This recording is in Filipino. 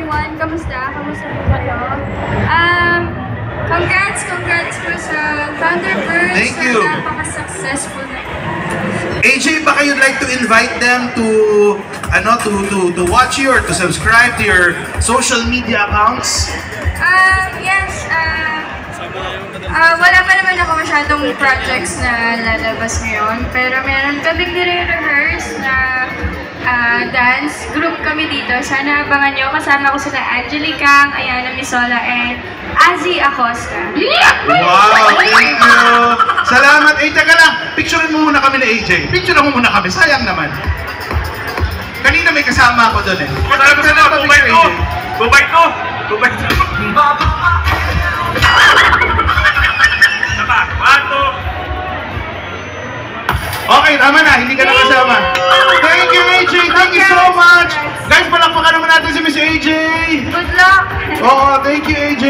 everyone! Kamusta? Kamusta po kayo? Congrats po sa Thunderbirds. Thank you. Napaka-successful na. AJ, baka you'd like to invite them to watch you or to subscribe to your social media accounts? Yes. Wala pa naman ako masyadong projects na lalabas ngayon. Pero meron kaming nire-rehearse na dance group kami dito. Sana abangan nyo. Kasama ko sila Angelica, Ayana Misola, and Azzy Acosta. Wow, thank you! Salamat! Teka lang, picturein mo muna kami ni AJ. Picturein mo muna kami, sayang naman. Kanina may kasama ako doon eh. Go back to! Okay, tama na, hindi ka na kasama. Thank you, AJ! Thank you so much! Guys, palakpakan naman natin si Miss AJ! Good luck! Oo, thank you, AJ!